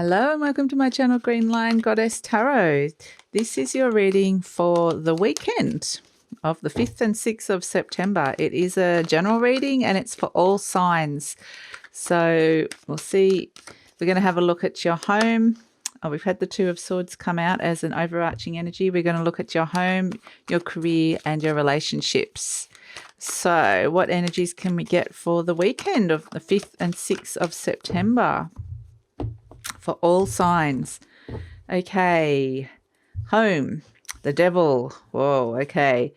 Hello and welcome to my channel, GreenLion Goddess Tarot. This is your reading for the weekend of the 5th and 6th of September. It is a general reading and it's for all signs. So we'll see. We're going to have a look at your home. Oh, we've had the Two of Swords come out as an overarching energy. We're going to look at your home, your career and your relationships. So what energies can we get for the weekend of the 5th and 6th of September? For all signs. Okay. Home, the Devil. Whoa, okay.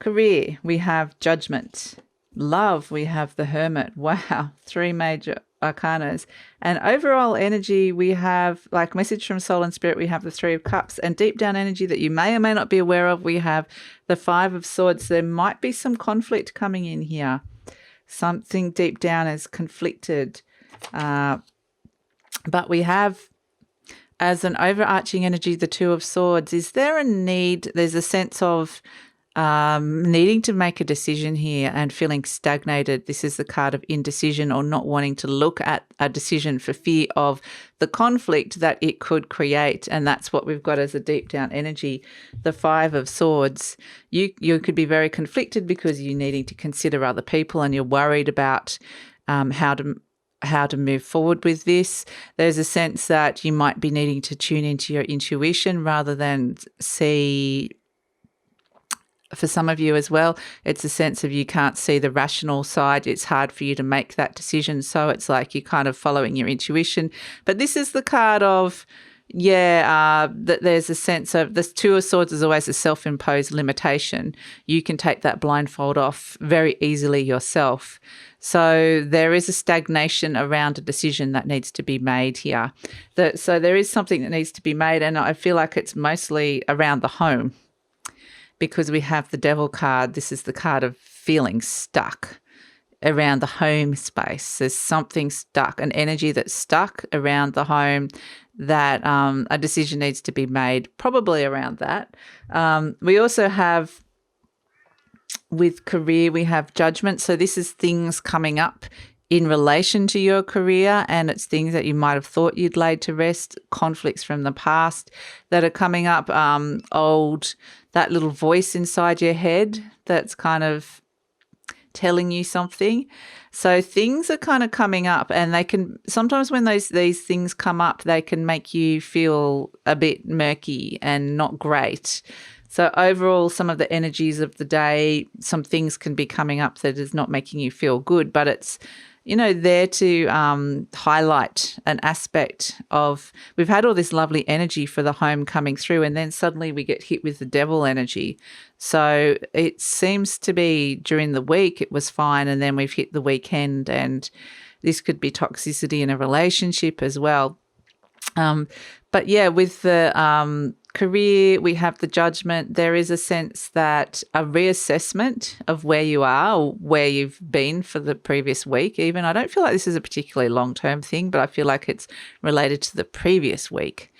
Career, we have Judgment. Love, we have the Hermit. Wow, 3 major arcanas. And overall energy, we have, like message from soul and spirit, we have the 3 of Cups. And deep down energy that you may or may not be aware of, we have the 5 of Swords. There might be some conflict coming in here. Something deep down is conflicted. But we have, as an overarching energy, the 2 of Swords. Is there a need? There's a sense of needing to make a decision here and feeling stagnated. This is the card of indecision, or not wanting to look at a decision for fear of the conflict that it could create. And that's what we've got as a deep down energy, the 5 of Swords. You could be very conflicted because you're needing to consider other people and you're worried about how to move forward with this. There's a sense that you might be needing to tune into your intuition rather than see, for some of you as well, it's a sense of you can't see the rational side. It's hard for you to make that decision. So it's like you're kind of following your intuition. But this is the card of, that there's a sense of this 2 of Swords is always a self-imposed limitation. You can take that blindfold off very easily yourself. So there is a stagnation around a decision that needs to be made here. So there is something that needs to be made, and I feel like it's mostly around the home because we have the Devil card. This is the card of feeling stuck around the home space. There's something stuck, an energy that's stuck around the home that a decision needs to be made, probably around that. We also have, with career, we have Judgment. So this is things coming up in relation to your career, and it's things that you might have thought you'd laid to rest, conflicts from the past that are coming up, that little voice inside your head that's kind of telling you something. So things are kind of coming up, and they can sometimes, when these things come up, they can make you feel a bit murky and not great. So overall, some of the energies of the day, some things can be coming up that is not making you feel good, but it's, there to highlight an aspect of, we've had all this lovely energy for the home coming through, and then suddenly we get hit with the Devil energy. So it seems to be during the week it was fine, and then we've hit the weekend, and this could be toxicity in a relationship as well. But yeah, with the career, we have the Judgment. There is a sense that a reassessment of where you are or where you've been for the previous week even. I don't feel like this is a particularly long-term thing, but I feel like it's related to the previous week.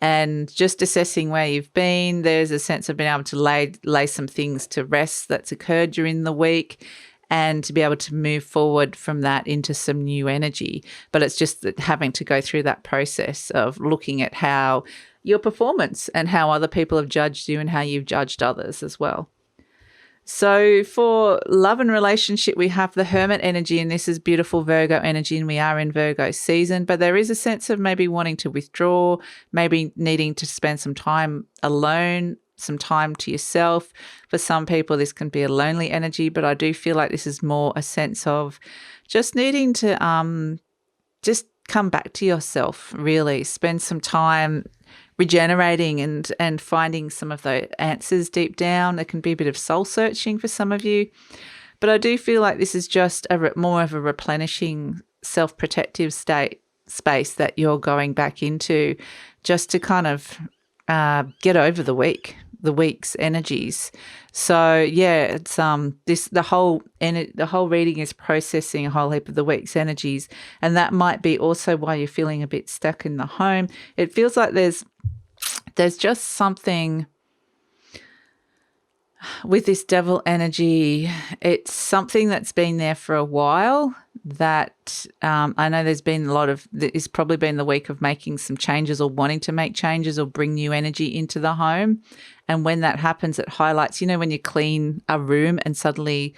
And just assessing where you've been, there's a sense of being able to lay some things to rest that's occurred during the week, and to be able to move forward from that into some new energy. But it's just that having to go through that process of looking at how your performance and how other people have judged you and how you've judged others as well. So for love and relationship, we have the Hermit energy, and this is beautiful Virgo energy, and we are in Virgo season, but there is a sense of maybe wanting to withdraw, maybe needing to spend some time alone, some time to yourself. For some people, this can be a lonely energy, but I do feel like this is more a sense of just needing to just come back to yourself, really spend some time regenerating and finding some of the answers deep down. It can be a bit of soul searching for some of you, but I do feel like this is just more of a replenishing, self-protective space that you're going back into, just to kind of get over the week's energies. So yeah, it's the whole reading is processing a whole heap of the week's energies, and that might be also why you're feeling a bit stuck in the home. It feels like there's just something with this devil energy, it's something that's been there for a while. That I know there's been a lot of, it's probably been the week of making some changes or wanting to make changes or bring new energy into the home. And when that happens, it highlights, when you clean a room and suddenly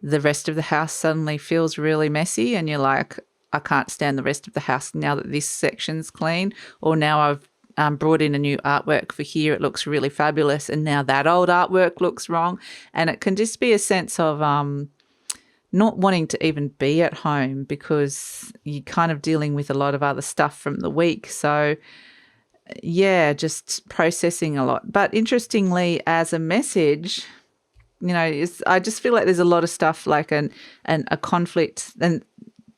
the rest of the house suddenly feels really messy and you're like, I can't stand the rest of the house now that this section's clean, or now I've brought in a new artwork for here. It looks really fabulous. And now that old artwork looks wrong. And it can just be a sense of not wanting to even be at home because you're kind of dealing with a lot of other stuff from the week. So, yeah, just processing a lot. But interestingly, as a message, I just feel like there's a lot of stuff like a conflict and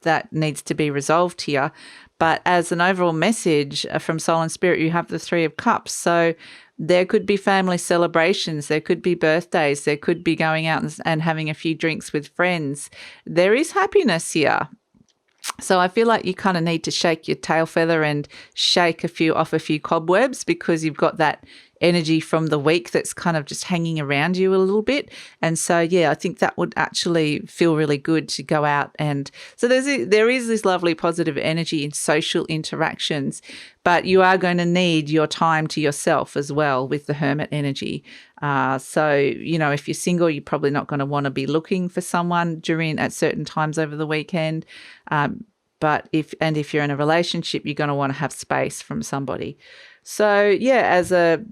that needs to be resolved here. But as an overall message from Soul and Spirit, you have the Three of Cups. So there could be family celebrations, there could be birthdays, there could be going out and having a few drinks with friends. There is happiness here. So I feel like you kind of need to shake your tail feather and shake off a few cobwebs because you've got that energy from the week that's kind of just hanging around you a little bit. And so, yeah, I think that would actually feel really good to go out. And so there is this lovely positive energy in social interactions, but you are going to need your time to yourself as well with the Hermit energy. So, if you're single, you're probably not going to want to be looking for someone at certain times over the weekend. But if you're in a relationship, you're going to want to have space from somebody. So, yeah, as a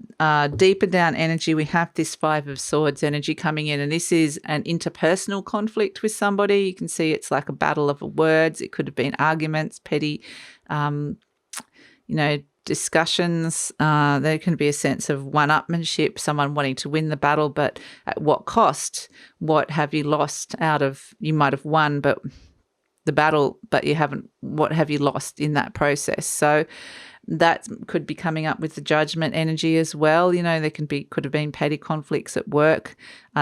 deeper down energy, we have this Five of Swords energy coming in, and this is an interpersonal conflict with somebody. You can see it's like a battle of words. It could have been arguments, petty, discussions. There can be a sense of one-upmanship, someone wanting to win the battle, but at what cost? What have you lost you might have won, but the battle, but you haven't, what have you lost in that process? So that could be coming up with the Judgment energy as well. There could have been petty conflicts at work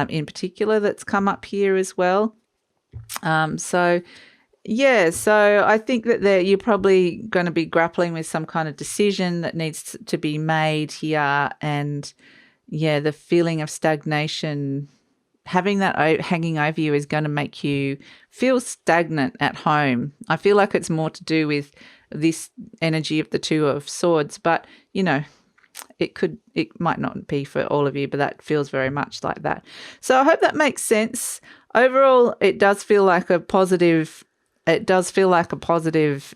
in particular that's come up here as well. So I think that you're probably going to be grappling with some kind of decision that needs to be made here. And, the feeling of stagnation, having that hanging over you is going to make you feel stagnant at home. I feel like it's more to do with this energy of the Two of Swords, but it might not be for all of you, but that feels very much like that. So I hope that makes sense. Overall, it does feel like a positive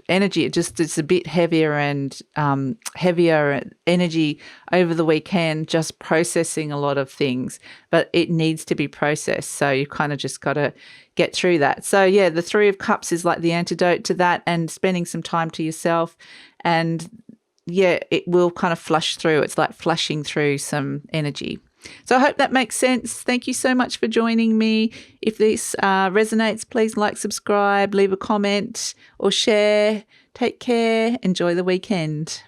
energy. It's a bit heavier and heavier energy over the weekend, just processing a lot of things, but it needs to be processed. So you kind of just got to get through that. So yeah, the Three of Cups is like the antidote to that, and spending some time to yourself, and yeah, it will kind of flush through. It's like flushing through some energy. So I hope that makes sense. Thank you so much for joining me. If this resonates, please like, subscribe, leave a comment or share. Take care. Enjoy the weekend.